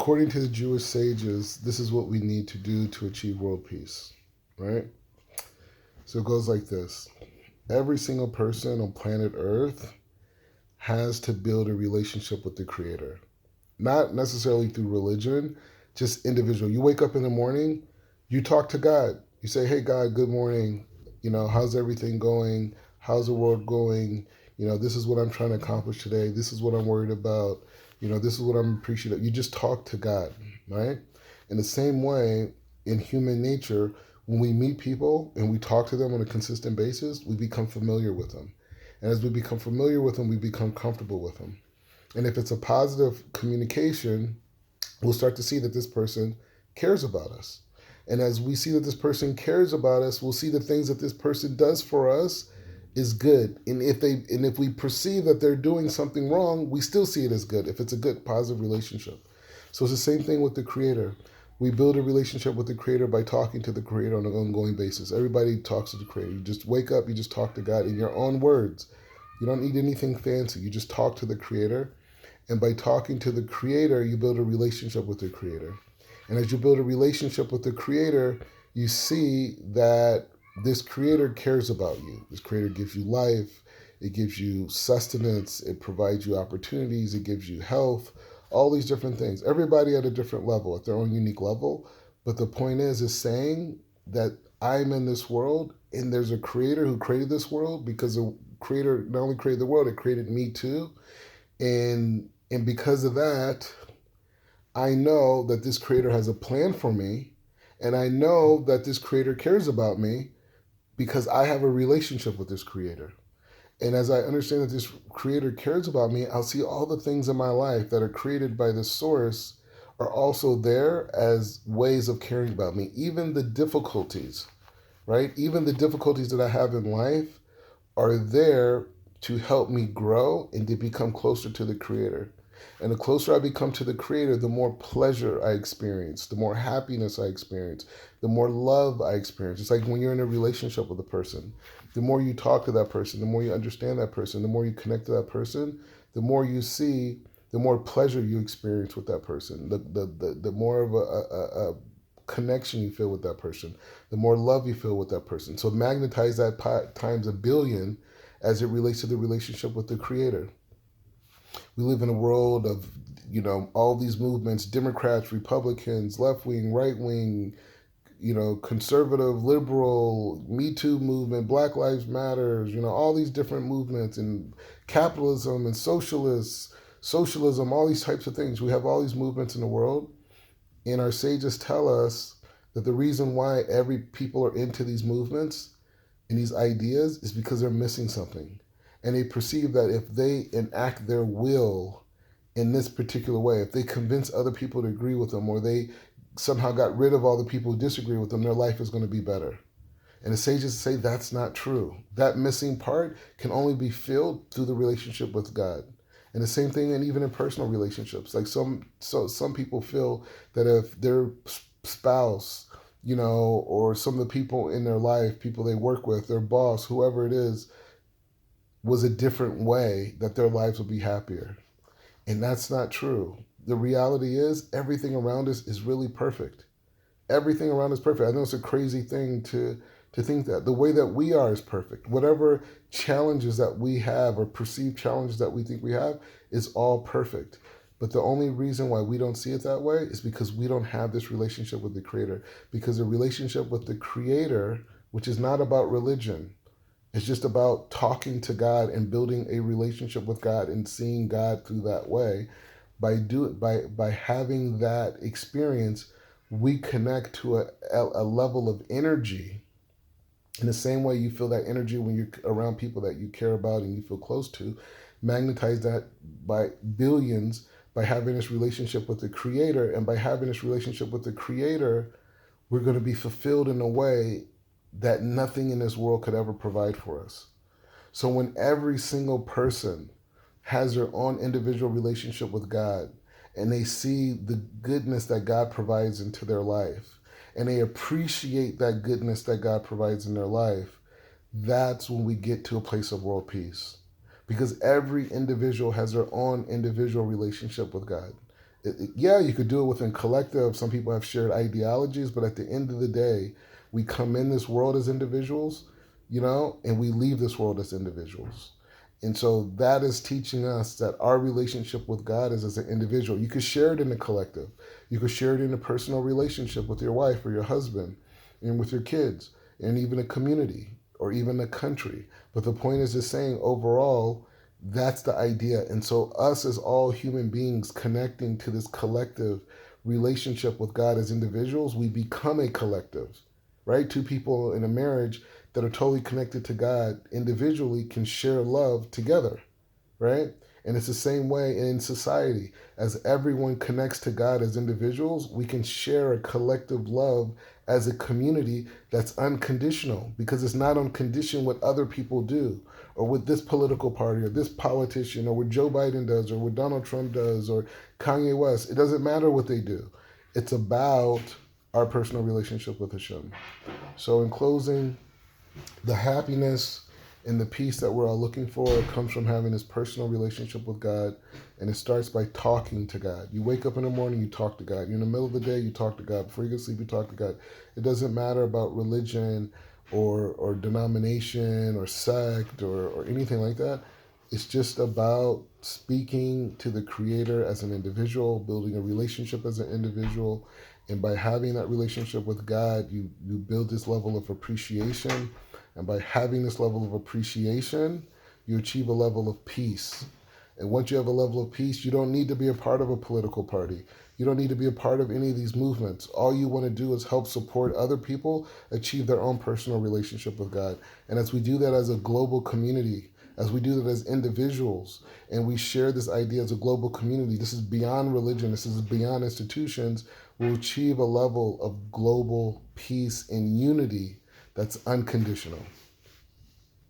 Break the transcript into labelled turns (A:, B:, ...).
A: according to the Jewish sages, this is what we need to do to achieve world peace, right? So it goes like this. Every single person on planet Earth has to build a relationship with the Creator. Not necessarily through religion, just individual. You wake up in the morning, you talk to God. You say, hey, God, good morning. How's everything going? How's the world going? This is what I'm trying to accomplish today. This is what I'm worried about. This is what I'm appreciative. You just talk to God, right? In the same way, in human nature, when we meet people and we talk to them on a consistent basis, we become familiar with them. And as we become familiar with them, we become comfortable with them. And if it's a positive communication, we'll start to see that this person cares about us. And as we see that this person cares about us, we'll see the things that this person does for us is good. And if we perceive that they're doing something wrong, we still see it as good if it's a good positive relationship. So it's the same thing with the Creator. We build a relationship with the Creator by talking to the Creator on an ongoing basis. Everybody talks to the Creator. You just wake up, you just talk to God in your own words. You don't need anything fancy. You just talk to the Creator. And by talking to the Creator, you build a relationship with the Creator. And as you build a relationship with the Creator, you see that this Creator cares about you. This Creator gives you life. It gives you sustenance. It provides you opportunities. It gives you health. All these different things. Everybody at a different level, at their own unique level. But the point is saying that I'm in this world and there's a Creator who created this world, because the Creator not only created the world, it created me too. And because of that, I know that this Creator has a plan for me, and I know that this Creator cares about me because I have a relationship with this Creator. And as I understand that this Creator cares about me, I'll see all the things in my life that are created by this source are also there as ways of caring about me. Even the difficulties, right? Even the difficulties that I have in life are there to help me grow and to become closer to the Creator. And the closer I become to the Creator, the more pleasure I experience, the more happiness I experience, the more love I experience. It's like when you're in a relationship with a person. The more you talk to that person, the more you understand that person, the more you connect to that person, the more you see, the more pleasure you experience with that person, the more of a connection you feel with that person, the more love you feel with that person. So magnetize that times a billion as it relates to the relationship with the Creator. We live in a world of, all these movements, Democrats, Republicans, left wing, right wing, conservative, liberal, Me Too movement, Black Lives Matters, all these different movements, and capitalism and socialism, all these types of things. We have all these movements in the world, and our sages tell us that the reason why every people are into these movements and these ideas is because they're missing something. And they perceive that if they enact their will in this particular way, if they convince other people to agree with them, or they somehow got rid of all the people who disagree with them, their life is going to be better. And the sages say that's not true. That missing part can only be filled through the relationship with God. And the same thing, and even in personal relationships. Like some people feel that if their spouse, or some of the people in their life, people they work with, their boss, whoever it is, was a different way, that their lives would be happier. And that's not true. The reality is everything around us is really perfect. Everything around us is perfect. I know it's a crazy thing to think that. The way that we are is perfect. Whatever challenges that we have, or perceived challenges that we think we have, is all perfect. But the only reason why we don't see it that way is because we don't have this relationship with the Creator. Because the relationship with the Creator, which is not about religion, it's just about talking to God and building a relationship with God and seeing God through that way. By having that experience, we connect to a level of energy. In the same way you feel that energy when you're around people that you care about and you feel close to, magnetize that by billions by having this relationship with the Creator. And by having this relationship with the Creator, we're going to be fulfilled in a way that nothing in this world could ever provide for us. So when every single person has their own individual relationship with God, and they see the goodness that God provides into their life, and they appreciate that goodness that God provides in their life, that's when we get to a place of world peace. Because every individual has their own individual relationship with God. Yeah, you could do it within collective. Some people have shared ideologies, but at the end of the day, we come in this world as individuals, and we leave this world as individuals. And so that is teaching us that our relationship with God is as an individual. You could share it in the collective. You could share it in a personal relationship with your wife or your husband and with your kids and even a community or even a country. But the point is just saying overall, that's the idea. And so, us as all human beings connecting to this collective relationship with God as individuals, we become a collective, right? Two people in a marriage that are totally connected to God individually can share love together, right? And it's the same way in society. As everyone connects to God as individuals, we can share a collective love as a community that's unconditional because it's not on condition what other people do or what this political party or this politician or what Joe Biden does or what Donald Trump does or Kanye West. It doesn't matter what they do. It's about our personal relationship with Hashem. So in closing, the happiness and the peace that we're all looking for comes from having this personal relationship with God, and it starts by talking to God. You wake up in the morning, you talk to God. You're in the middle of the day, you talk to God. Before you go to sleep, you talk to God. It doesn't matter about religion or denomination or sect or anything like that. It's just about speaking to the Creator as an individual, building a relationship as an individual, and by having that relationship with God, you build this level of appreciation. And by having this level of appreciation, you achieve a level of peace. And once you have a level of peace, you don't need to be a part of a political party. You don't need to be a part of any of these movements. All you want to do is help support other people achieve their own personal relationship with God. And as we do that as a global community, as we do that as individuals, and we share this idea as a global community, this is beyond religion, this is beyond institutions, we'll achieve a level of global peace and unity that's unconditional.